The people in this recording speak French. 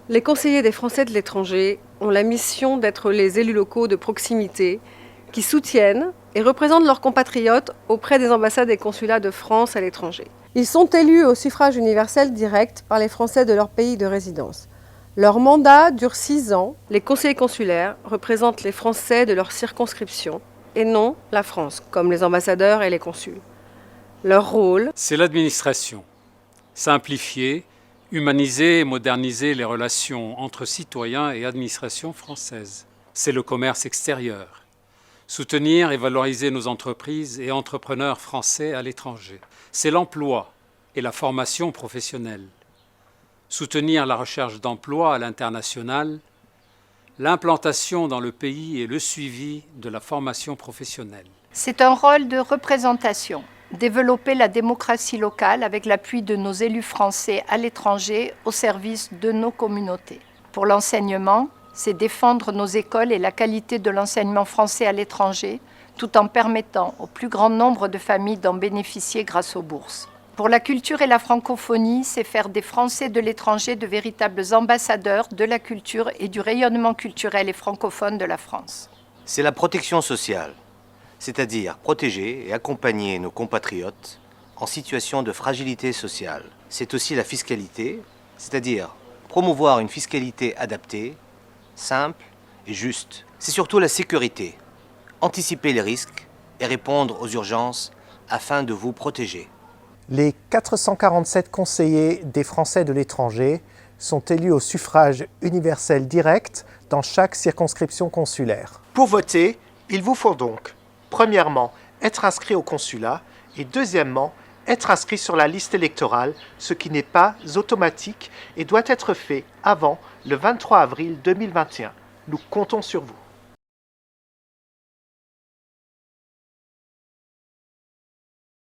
Les conseillers des Français de l'étranger ont la mission d'être les élus locaux de proximité qui soutiennent et représentent leurs compatriotes auprès des ambassades et consulats de France à l'étranger. Ils sont élus au suffrage universel direct par les Français de leur pays de résidence. Leur mandat dure 6 ans. Les conseillers consulaires représentent les Français de leur circonscription et non la France, comme les ambassadeurs et les consuls. Leur rôle, c'est l'administration. Simplifier, humaniser et moderniser les relations entre citoyens et administration française. C'est le commerce extérieur. Soutenir et valoriser nos entreprises et entrepreneurs français à l'étranger. C'est l'emploi et la formation professionnelle. Soutenir la recherche d'emploi à l'international, l'implantation dans le pays et le suivi de la formation professionnelle. C'est un rôle de représentation. Développer la démocratie locale avec l'appui de nos élus français à l'étranger au service de nos communautés. Pour l'enseignement, c'est défendre nos écoles et la qualité de l'enseignement français à l'étranger, tout en permettant au plus grand nombre de familles d'en bénéficier grâce aux bourses. Pour la culture et la francophonie, c'est faire des Français de l'étranger de véritables ambassadeurs de la culture et du rayonnement culturel et francophone de la France. C'est la protection sociale, c'est-à-dire protéger et accompagner nos compatriotes en situation de fragilité sociale. C'est aussi la fiscalité, c'est-à-dire promouvoir une fiscalité adaptée, simple et juste. C'est surtout la sécurité, anticiper les risques et répondre aux urgences afin de vous protéger. Les 447 conseillers des Français de l'étranger sont élus au suffrage universel direct dans chaque circonscription consulaire. Pour voter, il vous faut donc, premièrement, être inscrit au consulat et deuxièmement, être inscrit sur la liste électorale, ce qui n'est pas automatique et doit être fait avant le 23 avril 2021. Nous comptons sur vous.